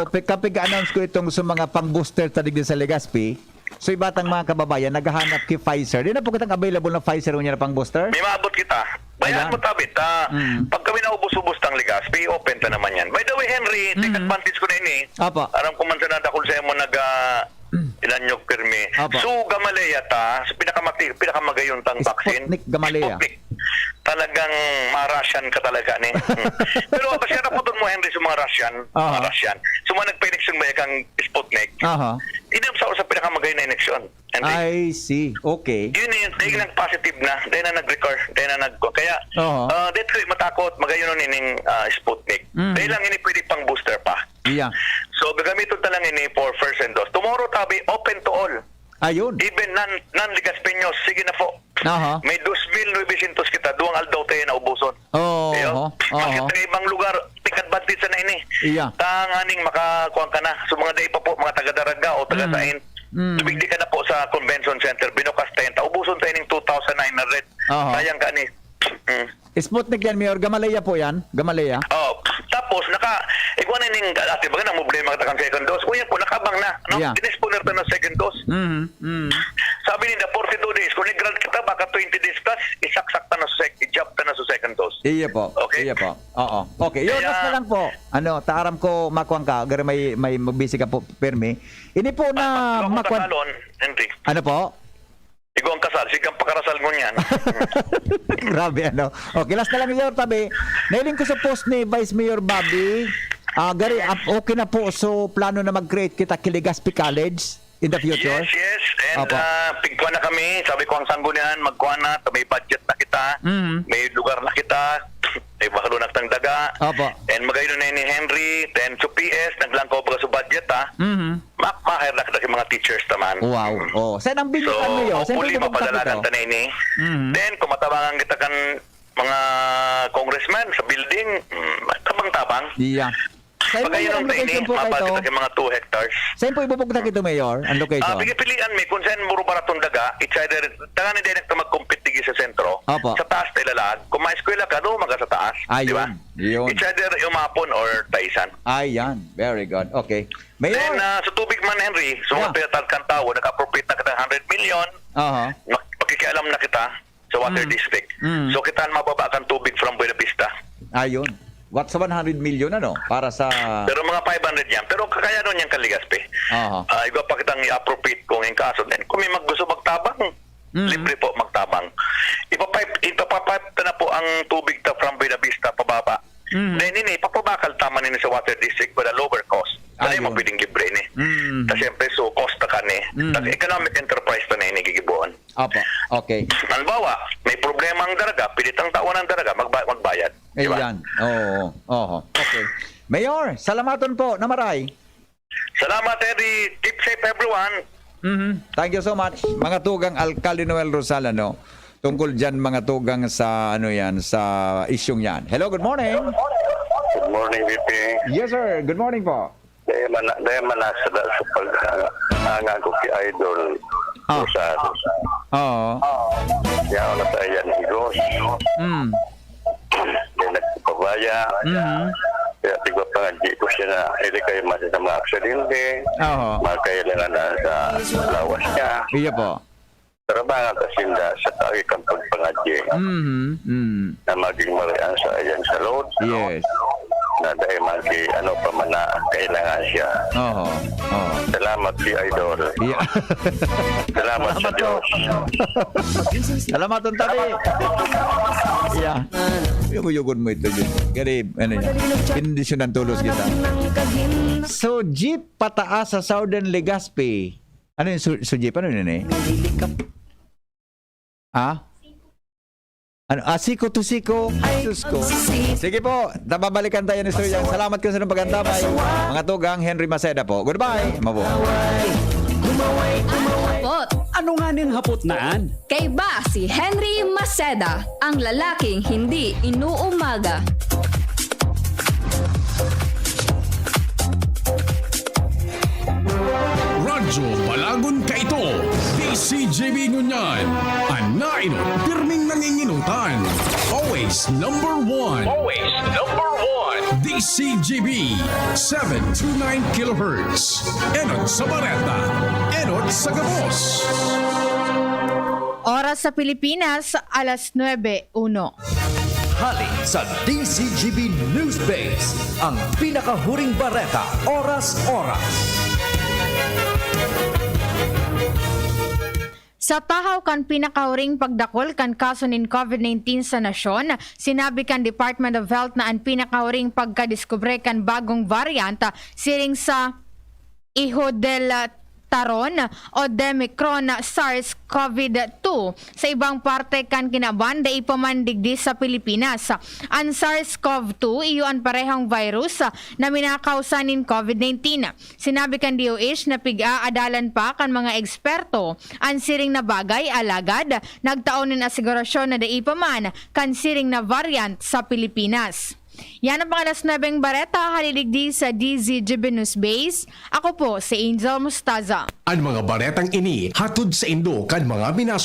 [SPEAKER 6] kapag announce ko itong sa mga pang-booster tadig sa Legazpi, so ibatang mga kababayan, naghahanap kay Pfizer. Di na po kitang available na Pfizer niya na pang-booster?
[SPEAKER 7] May maabot kita. Bayan mo tabit. Pag kami naubos-ubos ng Legazpi, open ta naman yan. By the way, Henry, take advantage ko na ini. Aram ko man sa nadakol sa mo ilan yung pirmi. So, Gamaleya so pinakamagayon tang vaccine.
[SPEAKER 6] Sputnik Gamaleya.
[SPEAKER 7] Talagang ma-Russian ka talaga ni. Pero kasi na po doon mo, Henry, sa mga Russian. So, mga nagpa-eleksyon ba kang Sputnik? Inam sa pinakamagayon na eleksyon.
[SPEAKER 6] I see. Okay.
[SPEAKER 7] Yun yun. Dahil nag-positive na. Dahil na nag-record. Dahil na kaya, dahil ko matakot, magayon nun ining Sputnik. Dahil lang ini pwede pang booster pa. So, gagamitin ta lang ini for first and dose. Tomorrow, tabi, open to all.
[SPEAKER 6] Ayun.
[SPEAKER 7] Even non-Legazpeños, sige na po. May 2,900 kita, duwang aldaw tayo na ubuson. Bakit sa ibang lugar, take-advantage na ini. Tanganing makakuha ka na. So, mga day pa po, mga taga-Daraga o taga-Sain, tumigdi ka na po sa convention center, binukas tayo, ubuson tayo ng 2,900. Sayang ka ni.
[SPEAKER 6] Sputnik yan, Mayor. Gamaleya po yan. Gamaleya.
[SPEAKER 7] Tapos, ikaw na yung ati baga na problema ka takang second dose. Kuya po, nakabang na. Dinisponer ta ng second dose. Sabi nila, 42 days. Kung nag-grant kita, baka 20 days plus, isaksak ta na i-jab ta na sa second dose.
[SPEAKER 6] Iya po.
[SPEAKER 7] Okay?
[SPEAKER 6] Iya po. Okay. Yun, mas na lang po. Taaram ko makuang ka. Gari may mabisi ka po, Permi. Ini po na
[SPEAKER 7] makuang. Henry.
[SPEAKER 6] Ano po?
[SPEAKER 7] Igo ang kasal, sigang pakarasal mo niyan.
[SPEAKER 6] Grabe ano. Okay, last na lang Mayor tabi. Nailing ko sa post ni Vice Mayor Bobby. Gary, okay na po. So, plano na mag-create kita Legazpi College in the future?
[SPEAKER 7] Yes. And
[SPEAKER 6] Opo.
[SPEAKER 7] pigkuha na kami. Sabi ko ang sanggunian, magkuha na. May budget na kita. May lugar na kita. May bakalo na kitang daga.
[SPEAKER 6] Opo.
[SPEAKER 7] And magayon na ni Henry. Then sa PS, naglangkaw ba sa budget ha? Ma-hire na kita mga teachers naman.
[SPEAKER 6] Wow. Oh, saan ang bilisan mo yun? Saan
[SPEAKER 7] hopefully
[SPEAKER 6] pwede magpapito?
[SPEAKER 7] mapadalanan ta na ini. Then, kung matabangan kita kan mga congressman sa building, tabang-tabang.
[SPEAKER 6] Yeah. Saan po
[SPEAKER 7] Pagayon
[SPEAKER 6] yung
[SPEAKER 7] ang
[SPEAKER 6] location
[SPEAKER 7] ini,
[SPEAKER 6] po
[SPEAKER 7] mabal
[SPEAKER 6] kayo?
[SPEAKER 7] kita mga 2 hectares.
[SPEAKER 6] Saan po ipupunta kito, Mayor? Ang location?
[SPEAKER 7] Pilihan mi kung saan muro para itong daga, it's either, tangan hindi na mag-compete digi sa sentro,
[SPEAKER 6] Opo.
[SPEAKER 7] sa taas tayo lalag. Kung ma-eskwela ka, doon maga sa taas. Di ba?
[SPEAKER 6] Yun.
[SPEAKER 7] It's either umapon or taisan.
[SPEAKER 6] Ayan. Very good. Okay. Mayor?
[SPEAKER 7] Then, sa tubig man, Henry, sumunod yeah. Kang tao, nag-appropriate na kita 100 million, makikialam na kita sa water district. So, kita mababa kang tubig from Buena Vista.
[SPEAKER 6] Ayun. What sa 100 million ano? Para sa...
[SPEAKER 7] Pero mga 500 yan. Pero kakaya nun yung Legazpi. Iba pa kitang i-appropriate kung yung kaso. Then, kung may gusto magtabang, libre po magtabang. Ipapipe na po ang tubig ta from Buena Vista pababa. Then, ipapabakal tama nini sa water district with a lower cost. Ano yung mapwedeng libre ni. Kasi siyempre, so, cost na ka ni. Economic enterprise na ni gigibuon.
[SPEAKER 6] Opo. Okay.
[SPEAKER 7] Halimbawa, may problema ang daraga, pilitang taon ang daraga, magbayad. Diba?
[SPEAKER 6] Ayan. Oo. Okay. Mayor, salamaton po na maray.
[SPEAKER 7] Salamat, Eddie. Keep safe, everyone.
[SPEAKER 6] Thank you so much. Mga tugang Alcalde Noel Rosal, ano? Tungkol dyan mga tugang sa, sa isyong yan. Hello, good morning.
[SPEAKER 20] Good morning, VP.
[SPEAKER 6] Yes, sir. Good morning po.
[SPEAKER 20] Dahil manasada sa pag-hanga ko si Idol Rosal.
[SPEAKER 6] Oo.
[SPEAKER 20] Yaw na tayo yan, Higos. Kaya nagpapabaya. Kaya tigwa pa nga, di ko siya na hindi kayo masa sa mga aksidente. Makailangan na sa lawas niya.
[SPEAKER 6] Iya po.
[SPEAKER 20] Pero mga kasinda sa tayo kang pagpangadye na maging marian sa ayan sa load.
[SPEAKER 6] Yes.
[SPEAKER 20] Na dahil magi pa man na kailangan siya. Salamat si Idol.
[SPEAKER 6] Yeah.
[SPEAKER 20] Salamat sa Diyos.
[SPEAKER 6] Salamat ang tabi. Yeah. Yugod mo ito dyan. Garib, kondisyonan tulos kita. So, jeep pataas sa Southern Legazpi. Ano yung jeep? Ano yun eh? Siko to Siko. Susko. Sige po, babalikan tayo ng istorya. Salamat kayo sa nung pagantabay. Mga tugang, Henry Maceda po. Goodbye. Mabo.
[SPEAKER 4] Hapot.
[SPEAKER 5] Ano nga ning hapot naan?
[SPEAKER 4] Kay ba si Henry Maceda, ang lalaking hindi inuumaga.
[SPEAKER 11] Radyo Balagon Kaito, DCJB Ngunyan, Anainot, pirming nanginginutan. Always number one. Always number one. DCJB, 729 kHz. Enot sa Bareta, Enot sa Gabos.
[SPEAKER 21] Oras sa Pilipinas, alas 9:01.
[SPEAKER 13] Halik sa DCGB News Base, ang pinakahuring bareta, oras-oras.
[SPEAKER 21] Sa tahaw kan pinakahuring pagdakol kan kaso nin COVID-19 sa nasyon, sinabi kan Department of Health na ang pinakahuring pagkadiskubre kan bagong variant siring sa Hijo del Taron o Demicron SARS-CoV-2 sa ibang parte kan kinabanda ipamandigdi sa Pilipinas. Ang SARS-CoV-2 iyon parehong virus na minakausanin COVID-19. Sinabi kan DOH na pig-aadalan pa kan mga eksperto ang siring na bagay alagad nagtaonin asigurasyon na daipaman kan siring na variant sa Pilipinas. Yan ang pangalas 9 bareta, haliligdi sa DZGB News Base. Ako po si Angel Mustaza.
[SPEAKER 11] Ang mga baretang ini hatod sa Indo kan mga